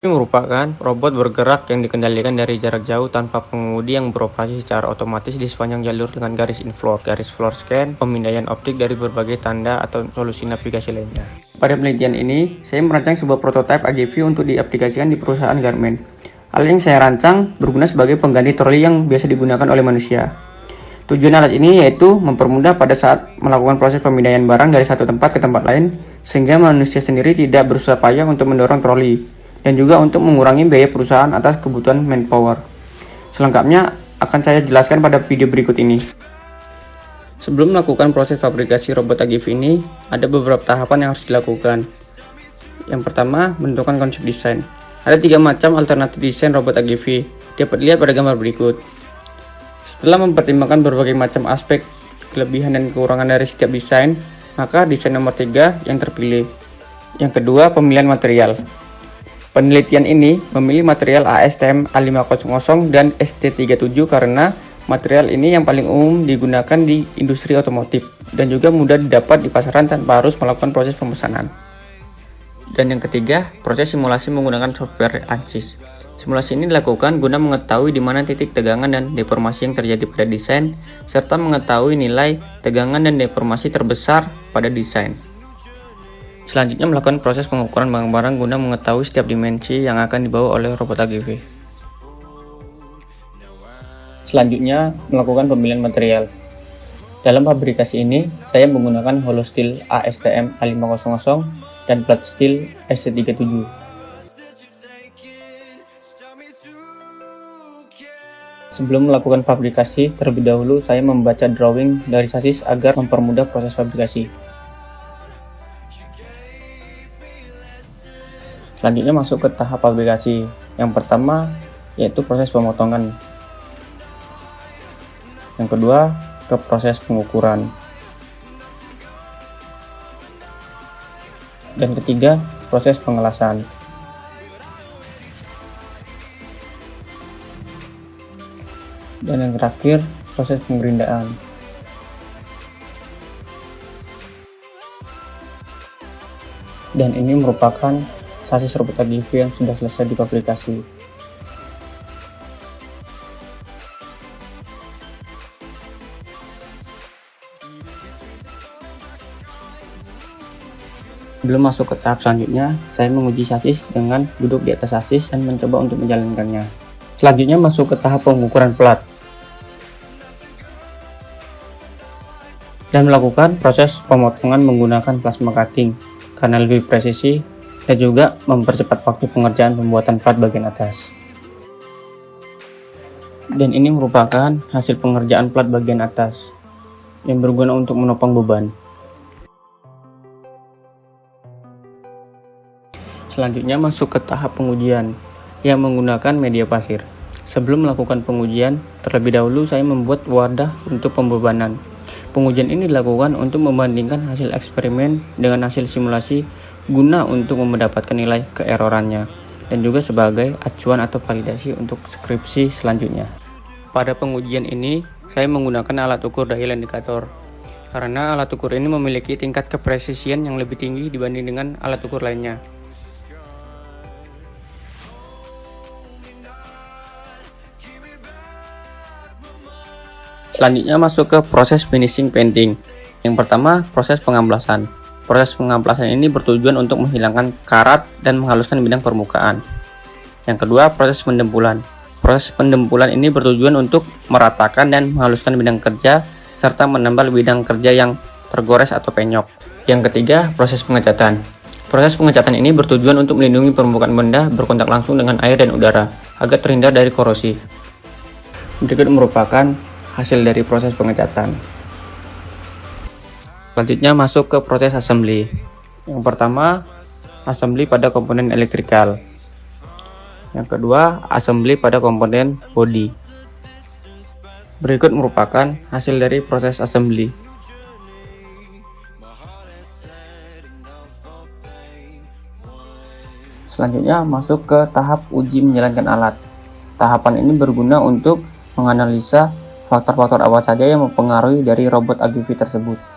Ini merupakan robot bergerak yang dikendalikan dari jarak jauh tanpa pengemudi yang beroperasi secara otomatis di sepanjang jalur dengan garis floor scan, pemindaian optik dari berbagai tanda atau solusi navigasi lainnya. Pada penelitian ini, saya merancang sebuah prototipe AGV untuk diaplikasikan di perusahaan garmen. Alat yang saya rancang berguna sebagai pengganti troli yang biasa digunakan oleh manusia. Tujuan alat ini yaitu mempermudah pada saat melakukan proses pemindaian barang dari satu tempat ke tempat lain, sehingga manusia sendiri tidak bersusah payah untuk mendorong troli, dan juga untuk mengurangi biaya perusahaan atas kebutuhan manpower. Selengkapnya akan saya jelaskan pada video berikut ini. Sebelum melakukan proses fabrikasi robot AGV ini, ada beberapa tahapan yang harus dilakukan. Yang pertama, menentukan konsep desain. Ada 3 macam alternatif desain robot AGV, dapat dilihat pada gambar berikut. Setelah mempertimbangkan berbagai macam aspek, kelebihan dan kekurangan dari setiap desain, maka desain nomor 3 yang terpilih. Yang kedua, pemilihan material. Penelitian ini memilih material ASTM A500 dan ST37 karena material ini yang paling umum digunakan di industri otomotif dan juga mudah didapat di pasaran tanpa harus melakukan proses pemesanan. Dan yang ketiga, proses simulasi menggunakan software ANSYS. Simulasi ini dilakukan guna mengetahui di mana titik tegangan dan deformasi yang terjadi pada desain, serta mengetahui nilai tegangan dan deformasi terbesar pada desain. Selanjutnya melakukan proses pengukuran barang-barang guna mengetahui setiap dimensi yang akan dibawa oleh robot AGV. Selanjutnya melakukan pemilihan material. Dalam fabrikasi ini, saya menggunakan hollow steel ASTM A500 dan flat steel ST37. Sebelum melakukan fabrikasi, terlebih dahulu saya membaca drawing dari chassis agar mempermudah proses fabrikasi. Selanjutnya masuk ke tahap fabrikasi. Yang pertama yaitu proses pemotongan. Yang kedua ke proses pengukuran. Dan ketiga proses pengelasan. Dan yang terakhir proses penggerindaan. Dan ini merupakan chassis robot AGV yang sudah selesai difabrikasi. Sebelum masuk ke tahap selanjutnya, saya menguji chassis dengan duduk di atas chassis dan mencoba untuk menjalankannya. Selanjutnya masuk ke tahap pengukuran plat dan melakukan proses pemotongan menggunakan plasma cutting karena lebih presisi dan juga mempercepat waktu pengerjaan pembuatan plat bagian atas. Dan ini merupakan hasil pengerjaan plat bagian atas yang berguna untuk menopang beban. Selanjutnya masuk ke tahap pengujian yang menggunakan media pasir. Sebelum melakukan pengujian, terlebih dahulu saya membuat wadah untuk pembebanan. Pengujian ini dilakukan untuk membandingkan hasil eksperimen dengan hasil simulasi guna untuk mendapatkan nilai keerorannya dan juga sebagai acuan atau validasi untuk skripsi selanjutnya. Pada pengujian ini, saya menggunakan alat ukur dial indikator karena alat ukur ini memiliki tingkat kepresisian yang lebih tinggi dibanding dengan alat ukur lainnya. Selanjutnya masuk ke proses finishing painting. Yang pertama, proses pengamplasan. Proses pengamplasan ini bertujuan untuk menghilangkan karat dan menghaluskan bidang permukaan. Yang kedua, proses pendempulan. Proses pendempulan ini bertujuan untuk meratakan dan menghaluskan bidang kerja serta menambal bidang kerja yang tergores atau penyok. Yang ketiga, proses pengecatan. Proses pengecatan ini bertujuan untuk melindungi permukaan benda berkontak langsung dengan air dan udara agar terhindar dari korosi. Berikut merupakan hasil dari proses pengecatan. Selanjutnya masuk ke proses assembly. Yang pertama, assembly pada komponen elektrikal. Yang kedua, assembly pada komponen body. Berikut merupakan hasil dari proses assembly. Selanjutnya masuk ke tahap uji menjalankan alat. Tahapan ini berguna untuk menganalisa faktor-faktor apa saja yang mempengaruhi dari robot AGV tersebut.